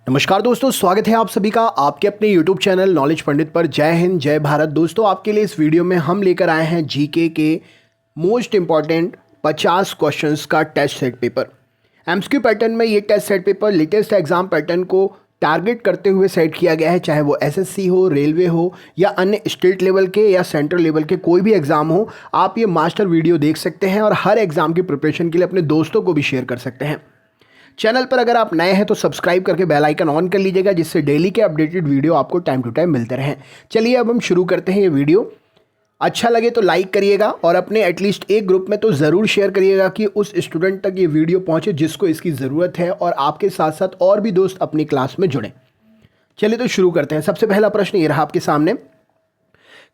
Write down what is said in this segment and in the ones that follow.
नमस्कार दोस्तों, स्वागत है आप सभी का आपके अपने YouTube चैनल नॉलेज पंडित पर। जय हिंद, जय भारत। दोस्तों, आपके लिए इस वीडियो में हम लेकर आए हैं जीके के मोस्ट इंपॉर्टेंट 50 क्वेश्चंस का test set paper. MCQ pattern में ये test set paper latest exam pattern को टारगेट करते हुए सेट किया गया है, चाहे वो एसएससी हो, रेलवे हो या अन्य स्टेट लेवल के या सेंट्रल लेवल के कोई भी एग्जाम हो। आप ये मास्टर वीडियो देख सकते हैं और हर एग्जाम की प्रिपरेशन के लिए अपने दोस्तों को भी शेयर कर सकते हैं। चैनल पर अगर आप नए हैं तो सब्सक्राइब करके बेल आइकन ऑन कर लीजिएगा, जिससे डेली के अपडेटेड वीडियो आपको टाइम टू टाइम मिलते रहें। चलिए अब हम शुरू करते हैं ये वीडियो। अच्छा लगे तो लाइक करिएगा और अपने एटलीस्ट एक ग्रुप में तो ज़रूर शेयर करिएगा कि उस स्टूडेंट तक ये वीडियो पहुंचे जिसको इसकी ज़रूरत है, और आपके साथ साथ और भी दोस्त अपनी क्लास में जुड़ें। चलिए तो शुरू करते हैं। सबसे पहला प्रश्न ये रहा आपके सामने।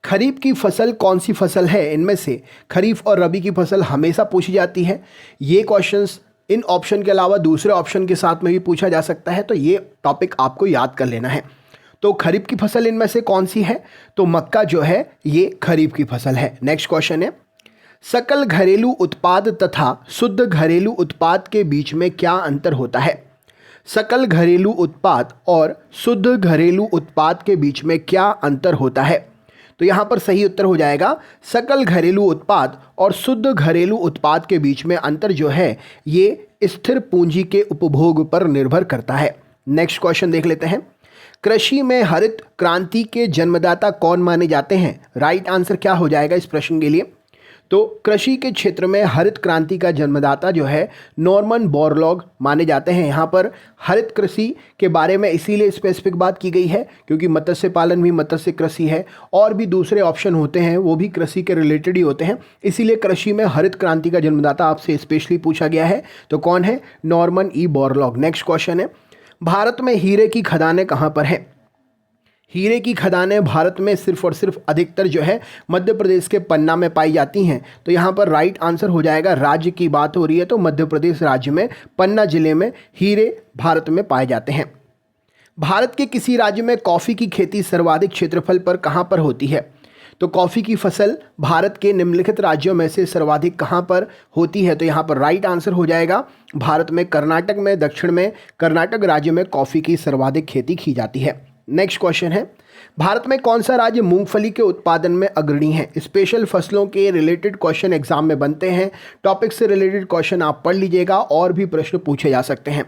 खरीफ की फसल कौन सी फसल है? इनमें से खरीफ और रबी की फसल हमेशा पूछी जाती है। ये क्वेश्चंस इन ऑप्शन के अलावा दूसरे ऑप्शन के साथ में भी पूछा जा सकता है, तो ये टॉपिक आपको याद कर लेना है। तो खरीफ की फसल इनमें से कौन सी है? तो मक्का जो है ये खरीफ की फसल है। नेक्स्ट क्वेश्चन है, सकल घरेलू उत्पाद तथा शुद्ध घरेलू उत्पाद के बीच में क्या अंतर होता है? सकल घरेलू उत्पाद और शुद्ध घरेलू उत्पाद के बीच में क्या अंतर होता है? तो यहाँ पर सही उत्तर हो जाएगा सकल घरेलू उत्पाद और शुद्ध घरेलू उत्पाद के बीच में अंतर जो है ये स्थिर पूंजी के उपभोग पर निर्भर करता है। नेक्स्ट क्वेश्चन देख लेते हैं। कृषि में हरित क्रांति के जन्मदाता कौन माने जाते हैं? राइट आंसर क्या हो जाएगा इस प्रश्न के लिए? तो कृषि के क्षेत्र में हरित क्रांति का जन्मदाता जो है नॉर्मन बोरलॉग माने जाते हैं। यहाँ पर हरित कृषि के बारे में इसीलिए स्पेसिफिक बात की गई है क्योंकि मत्स्य पालन भी मत्स्य कृषि है, और भी दूसरे ऑप्शन होते हैं वो भी कृषि के रिलेटेड ही होते हैं। इसीलिए कृषि में हरित क्रांति का जन्मदाता आपसे स्पेशली पूछा गया है। तो कौन है? Norman E Borlaug. Next question है, भारत में हीरे की खदानें कहाँ पर हैं? हीरे की खदानें भारत में सिर्फ और सिर्फ अधिकतर जो है मध्य प्रदेश के पन्ना में पाई जाती हैं। तो यहाँ पर राइट आंसर हो जाएगा, राज्य की बात हो रही है तो मध्य प्रदेश राज्य में पन्ना जिले में हीरे भारत में पाए जाते हैं। भारत के किसी राज्य में कॉफ़ी की खेती सर्वाधिक क्षेत्रफल पर कहाँ पर होती है? तो कॉफ़ी की फसल भारत के निम्नलिखित राज्यों में से सर्वाधिक कहाँ पर होती है? तो यहाँ पर राइट आंसर हो जाएगा भारत में कर्नाटक में, दक्षिण में कर्नाटक राज्य में कॉफ़ी की सर्वाधिक खेती की जाती है। नेक्स्ट क्वेश्चन है, भारत में कौन सा राज्य मूंगफली के उत्पादन में अग्रणी है? स्पेशल फसलों के रिलेटेड क्वेश्चन एग्जाम में बनते हैं। टॉपिक से रिलेटेड क्वेश्चन आप पढ़ लीजिएगा, और भी प्रश्न पूछे जा सकते हैं।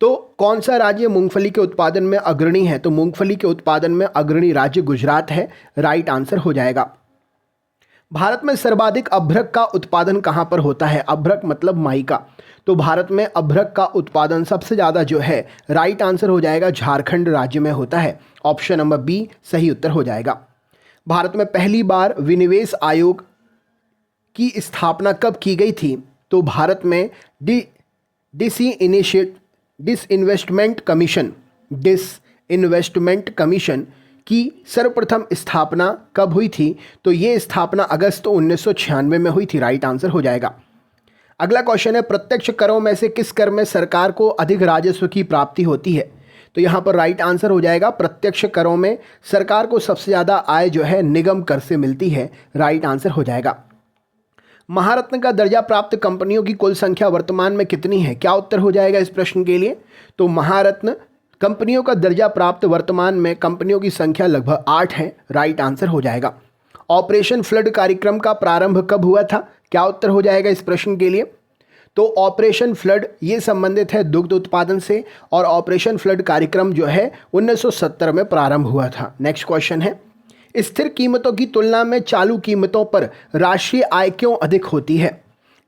तो कौन सा राज्य मूंगफली के उत्पादन में अग्रणी है? तो मूंगफली के उत्पादन में अग्रणी राज्य गुजरात है। राइट आंसर हो जाएगा। भारत में सर्वाधिक अभ्रक का उत्पादन कहाँ पर होता है? अभ्रक मतलब माइका। तो भारत में अभ्रक का उत्पादन सबसे ज़्यादा जो है राइट आंसर हो जाएगा झारखंड राज्य में होता है। ऑप्शन नंबर बी सही उत्तर हो जाएगा। भारत में पहली बार विनिवेश आयोग की स्थापना कब की गई थी? तो भारत में डिसइन्वेस्टमेंट कमीशन की सर्वप्रथम स्थापना कब हुई थी? तो ये स्थापना अगस्त 1996 में हुई थी। राइट आंसर हो जाएगा। अगला क्वेश्चन है, प्रत्यक्ष करों में से किस कर में सरकार को अधिक राजस्व की प्राप्ति होती है? तो यहाँ पर राइट आंसर हो जाएगा प्रत्यक्ष करों में सरकार को सबसे ज़्यादा आय जो है निगम कर से मिलती है। राइट आंसर हो जाएगा। महारत्न का दर्जा प्राप्त कंपनियों की कुल संख्या वर्तमान में कितनी है? क्या उत्तर हो जाएगा इस प्रश्न के लिए? तो महारत्न कंपनियों का दर्जा प्राप्त वर्तमान में कंपनियों की संख्या लगभग 8 है। राइट आंसर हो जाएगा। ऑपरेशन फ्लड कार्यक्रम का प्रारंभ कब हुआ था? क्या उत्तर हो जाएगा इस प्रश्न के लिए? तो ऑपरेशन फ्लड ये संबंधित है दुग्ध उत्पादन से, और ऑपरेशन फ्लड कार्यक्रम जो है 1970 में प्रारंभ हुआ था। नेक्स्ट क्वेश्चन है, स्थिर कीमतों की तुलना में चालू कीमतों पर राष्ट्रीय आय क्यों अधिक होती है?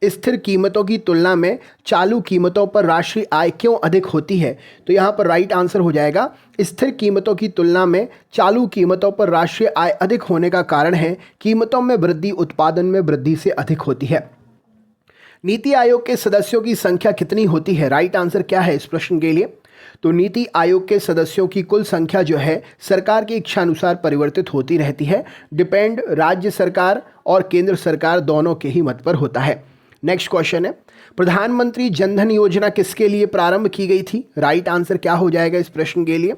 स्थिर कीमतों की तुलना में चालू कीमतों पर राष्ट्रीय आय क्यों अधिक होती है? तो यहाँ पर राइट आंसर हो जाएगा स्थिर कीमतों की तुलना में चालू कीमतों पर राष्ट्रीय आय अधिक होने का कारण है कीमतों में वृद्धि उत्पादन में वृद्धि से अधिक होती है। नीति आयोग के सदस्यों की संख्या कितनी होती है? राइट आंसर क्या है इस प्रश्न के लिए? तो नीति आयोग के सदस्यों की कुल संख्या जो है सरकार की इच्छानुसार परिवर्तित होती रहती है। डिपेंड राज्य सरकार और केंद्र सरकार दोनों के ही मत पर होता है। नेक्स्ट क्वेश्चन है, प्रधानमंत्री जनधन योजना किसके लिए प्रारंभ की गई थी? राइट आंसर क्या हो जाएगा इस प्रश्न के लिए?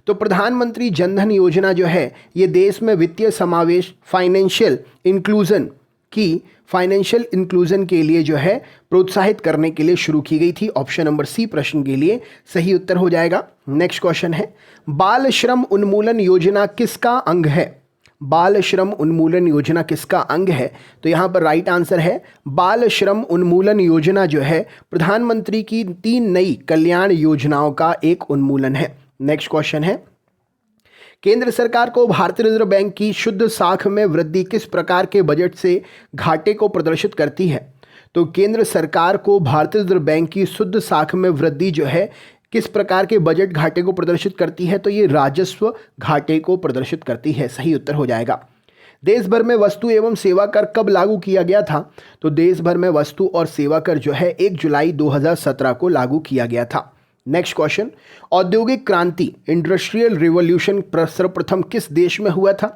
तो प्रधानमंत्री जनधन योजना जो है ये देश में वित्तीय समावेश, फाइनेंशियल इंक्लूजन की फाइनेंशियल इंक्लूजन के लिए जो है प्रोत्साहित करने के लिए शुरू की गई थी। ऑप्शन नंबर सी प्रश्न के लिए सही उत्तर हो जाएगा। नेक्स्ट क्वेश्चन है, बाल श्रम उन्मूलन योजना किसका अंग है? बाल श्रम उन्मूलन योजना किसका अंग है? तो यहाँ पर राइट आंसर है बाल श्रम उन्मूलन योजना जो है प्रधानमंत्री की 3 नई कल्याण योजनाओं का एक उन्मूलन है। नेक्स्ट क्वेश्चन है, केंद्र सरकार को भारतीय रिजर्व बैंक की शुद्ध साख में वृद्धि किस प्रकार के बजट से घाटे को प्रदर्शित करती है? तो केंद्र सरकार को भारतीय रिजर्व बैंक की शुद्ध साख में वृद्धि जो है किस प्रकार के बजट घाटे को प्रदर्शित करती है? तो ये राजस्व घाटे को प्रदर्शित करती है। सही उत्तर हो जाएगा। देश भर में वस्तु एवं सेवा कर कब लागू किया गया था? तो देश भर में वस्तु और सेवा कर जो है 1 जुलाई 2017 को लागू किया गया था। नेक्स्ट क्वेश्चन, औद्योगिक क्रांति इंडस्ट्रियल रिवॉल्यूशन सर्वप्रथम किस देश में हुआ था?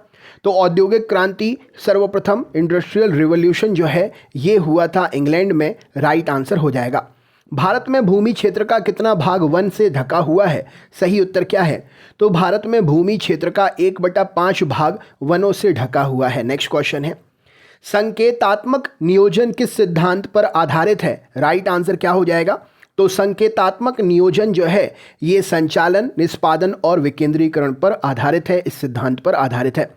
तो औद्योगिक क्रांति सर्वप्रथम इंडस्ट्रियल रिवॉल्यूशन जो है ये हुआ था इंग्लैंड में। राइट आंसर हो जाएगा। भारत में भूमि क्षेत्र का कितना भाग वन से ढका हुआ है? सही उत्तर क्या है? तो भारत में भूमि क्षेत्र का 1/5 भाग वनों से ढका हुआ है। नेक्स्ट क्वेश्चन है, संकेतात्मक नियोजन किस सिद्धांत पर आधारित है? राइट आंसर क्या हो जाएगा? तो संकेतात्मक नियोजन जो है ये संचालन, निष्पादन और विकेंद्रीकरण पर आधारित है, इस सिद्धांत पर आधारित है।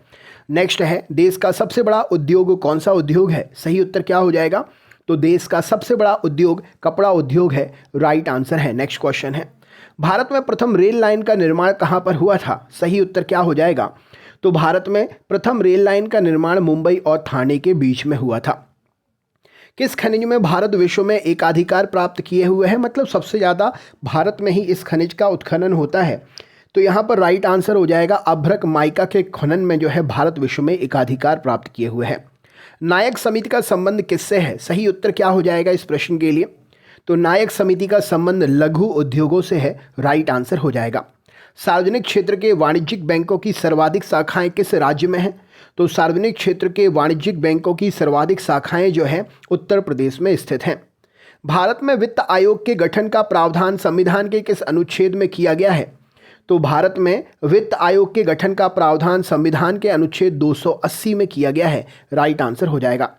नेक्स्ट है, देश का सबसे बड़ा उद्योग कौन सा उद्योग है? सही उत्तर क्या हो जाएगा? तो देश का सबसे बड़ा उद्योग कपड़ा उद्योग है। राइट आंसर है। नेक्स्ट क्वेश्चन है, भारत में प्रथम रेल लाइन का निर्माण कहां पर हुआ था? सही उत्तर क्या हो जाएगा? तो भारत में प्रथम रेल लाइन का निर्माण मुंबई और ठाणे के बीच में हुआ था। किस खनिज में भारत विश्व में एकाधिकार प्राप्त किए हुए है? मतलब सबसे ज़्यादा भारत में ही इस खनिज का उत्खनन होता है। तो यहाँ पर राइट आंसर हो जाएगा अभ्रक माइका के खनन में जो है भारत विश्व में एकाधिकार प्राप्त किए हुए है। नायक समिति का संबंध किससे है? सही उत्तर क्या हो जाएगा इस प्रश्न के लिए? तो नायक समिति का संबंध लघु उद्योगों से है। राइट आंसर हो जाएगा। सार्वजनिक क्षेत्र के वाणिज्यिक बैंकों की सर्वाधिक शाखाएं किस राज्य में हैं? तो सार्वजनिक क्षेत्र के वाणिज्यिक बैंकों की सर्वाधिक शाखाएं जो हैं उत्तर प्रदेश में स्थित हैं। भारत में वित्त आयोग के गठन का प्रावधान संविधान के किस अनुच्छेद में किया गया है? तो भारत में वित्त आयोग के गठन का प्रावधान संविधान के अनुच्छेद 280 में किया गया है। राइट आंसर हो जाएगा।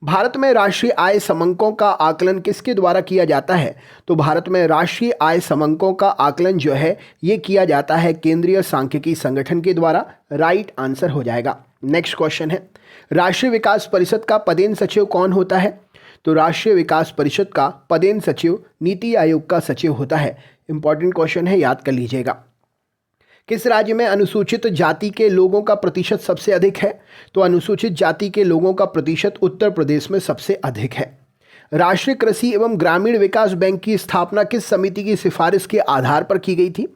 भारत में राष्ट्रीय आय समंकों का आकलन किसके द्वारा किया जाता है? तो भारत में राष्ट्रीय आय समंकों का आकलन जो है ये किया जाता है केंद्रीय सांख्यिकी संगठन के द्वारा। राइट आंसर हो जाएगा। नेक्स्ट क्वेश्चन है, राष्ट्रीय विकास परिषद का पदेन सचिव कौन होता है? तो राष्ट्रीय विकास परिषद का पदेन सचिव नीति आयोग का सचिव होता है। इंपॉर्टेंट क्वेश्चन है, याद कर लीजिएगा। किस राज्य में अनुसूचित जाति के लोगों का प्रतिशत सबसे अधिक है? तो अनुसूचित जाति के लोगों का प्रतिशत उत्तर प्रदेश में सबसे अधिक है। राष्ट्रीय कृषि एवं ग्रामीण विकास बैंक की स्थापना किस समिति की सिफारिश के आधार पर की गई थी?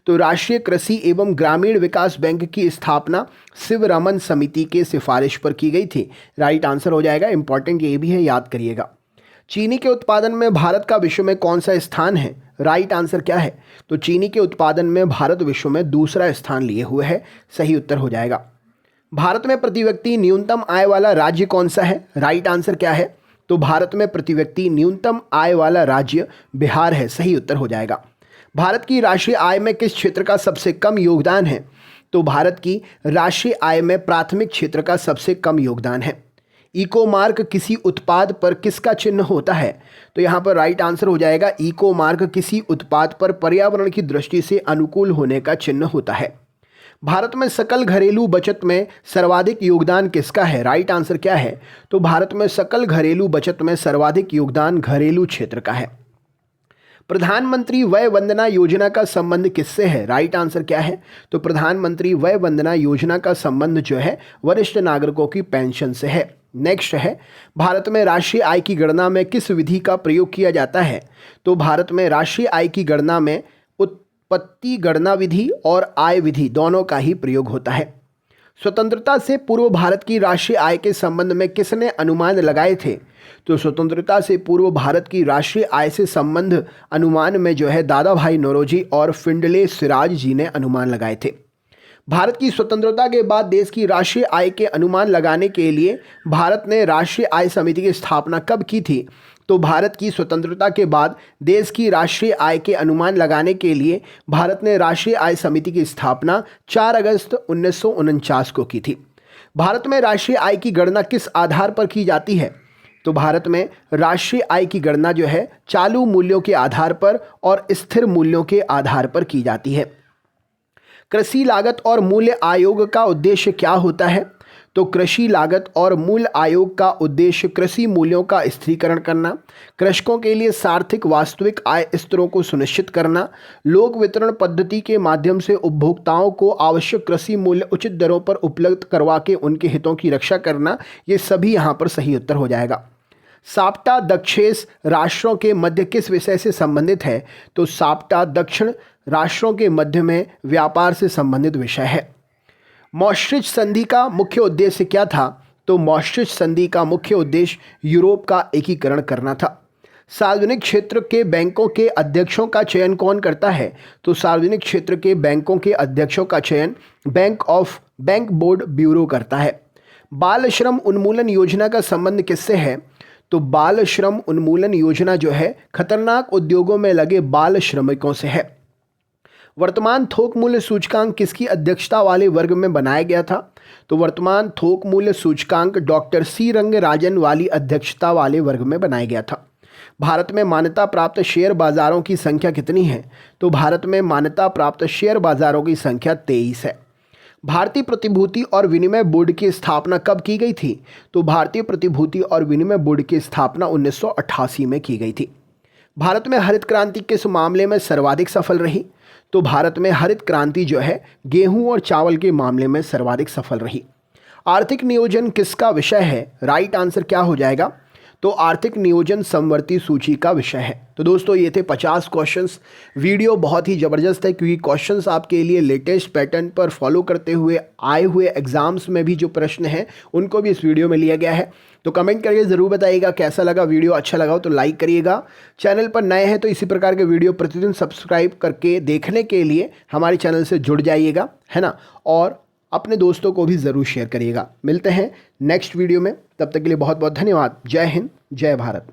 तो राष्ट्रीय कृषि एवं ग्रामीण विकास बैंक की स्थापना शिवरमन समिति के सिफारिश पर की गई थी। राइट आंसर हो जाएगा। इंपॉर्टेंट ये भी है, याद करिएगा। चीनी के उत्पादन में भारत का विश्व में कौन सा स्थान है? राइट आंसर क्या है? तो चीनी के उत्पादन में भारत विश्व में दूसरा स्थान लिए हुए है। सही उत्तर हो जाएगा। भारत में प्रति व्यक्ति न्यूनतम आय वाला राज्य कौन सा है? राइट आंसर क्या है? तो भारत में प्रति व्यक्ति न्यूनतम आय वाला राज्य बिहार है। सही उत्तर हो जाएगा। भारत की राष्ट्रीय आय में किस क्षेत्र का सबसे कम योगदान है? तो भारत की राष्ट्रीय आय में प्राथमिक क्षेत्र का सबसे कम योगदान है। इको मार्क किसी उत्पाद पर किसका चिन्ह होता है? तो यहाँ पर राइट आंसर हो जाएगा इको मार्क किसी उत्पाद पर पर्यावरण की दृष्टि से अनुकूल होने का चिन्ह होता है। भारत में सकल घरेलू बचत में सर्वाधिक योगदान किसका है? राइट आंसर क्या है? तो भारत में सकल घरेलू बचत में सर्वाधिक योगदान घरेलू क्षेत्र का है। प्रधानमंत्री वय वंदना योजना का संबंध किससे है? राइट आंसर क्या है? तो प्रधानमंत्री वय वंदना योजना का संबंध जो है वरिष्ठ नागरिकों की पेंशन से है। नेक्स्ट है, भारत में राष्ट्रीय आय की गणना में किस विधि का प्रयोग किया जाता है? तो भारत में राष्ट्रीय आय की गणना में उत्पत्ति गणना विधि और आय विधि दोनों का ही प्रयोग होता है। स्वतंत्रता से पूर्व भारत की राष्ट्रीय आय के संबंध में किसने अनुमान लगाए थे? तो स्वतंत्रता से पूर्व भारत की राष्ट्रीय आय से संबंध अनुमान में जो है दादा भाई नौरोजी और फिंडले सिराज जी ने अनुमान लगाए थे। भारत की स्वतंत्रता के बाद देश की राष्ट्रीय आय के अनुमान लगाने के लिए भारत ने राष्ट्रीय आय समिति की स्थापना कब की थी? तो भारत की स्वतंत्रता के बाद देश की राष्ट्रीय आय के अनुमान लगाने के लिए भारत ने राष्ट्रीय आय समिति की स्थापना 4 अगस्त 1949 को की थी। भारत में राष्ट्रीय आय की गणना किस आधार पर की जाती है? तो भारत में राष्ट्रीय आय की गणना जो है चालू मूल्यों के आधार पर और स्थिर मूल्यों के आधार पर की जाती है। कृषि लागत और मूल्य आयोग का उद्देश्य क्या होता है? तो कृषि लागत और मूल्य आयोग का उद्देश्य कृषि मूल्यों का स्थिरीकरण करना, कृषकों के लिए सार्थक वास्तविक आय स्तरों को सुनिश्चित करना, लोक वितरण पद्धति के माध्यम से उपभोक्ताओं को आवश्यक कृषि मूल्य उचित दरों पर उपलब्ध करवा के उनके हितों की रक्षा करना, ये सभी यहाँ पर सही उत्तर हो जाएगा। साप्टा दक्षिण राष्ट्रों के मध्य किस विषय से संबंधित है? तो साप्टा दक्षिण राष्ट्रों के मध्य में व्यापार से संबंधित विषय है। maastricht संधि का मुख्य उद्देश्य क्या था? तो maastricht संधि का मुख्य उद्देश्य यूरोप का एकीकरण करना था। सार्वजनिक क्षेत्र के बैंकों के अध्यक्षों का चयन कौन करता है? तो सार्वजनिक क्षेत्र के बैंकों के अध्यक्षों का चयन बैंक बोर्ड ब्यूरो करता है। बाल श्रम उन्मूलन योजना का संबंध किससे है? तो बाल श्रम उन्मूलन योजना जो है खतरनाक उद्योगों में लगे बाल श्रमिकों से है। वर्तमान थोक मूल्य सूचकांक किसकी अध्यक्षता वाले वर्ग में बनाया गया था? तो वर्तमान थोक मूल्य सूचकांक डॉक्टर सी रंगराजन वाली अध्यक्षता वाले वर्ग में बनाया गया था। भारत में मान्यता प्राप्त शेयर बाजारों की संख्या कितनी है? तो भारत में मान्यता प्राप्त शेयर बाजारों की संख्या 23 है। भारतीय प्रतिभूति और विनिमय बोर्ड की स्थापना कब की गई थी? तो भारतीय प्रतिभूति और विनिमय बोर्ड की स्थापना 1988 में की गई थी। भारत में हरित क्रांति किस मामले में सर्वाधिक सफल रही? तो भारत में हरित क्रांति जो है गेहूं और चावल के मामले में सर्वाधिक सफल रही। आर्थिक नियोजन किसका विषय है? राइट आंसर क्या हो जाएगा? तो आर्थिक नियोजन समवर्ती सूची का विषय है। तो दोस्तों ये थे 50 क्वेश्चंस। वीडियो बहुत ही ज़बरदस्त है क्योंकि क्वेश्चंस आपके लिए लेटेस्ट पैटर्न पर फॉलो करते हुए आए हुए एग्जाम्स में भी जो प्रश्न हैं उनको भी इस वीडियो में लिया गया है। तो कमेंट करके ज़रूर बताइएगा कैसा लगा वीडियो। अच्छा लगा हो तो लाइक करिएगा। चैनल पर नए हैं तो इसी प्रकार के वीडियो प्रतिदिन सब्सक्राइब करके देखने के लिए हमारे चैनल से जुड़ जाइएगा, है ना। और अपने दोस्तों को भी ज़रूर शेयर करिएगा। मिलते हैं नेक्स्ट वीडियो में, तब तक के लिए बहुत बहुत धन्यवाद। जय हिंद, जय भारत।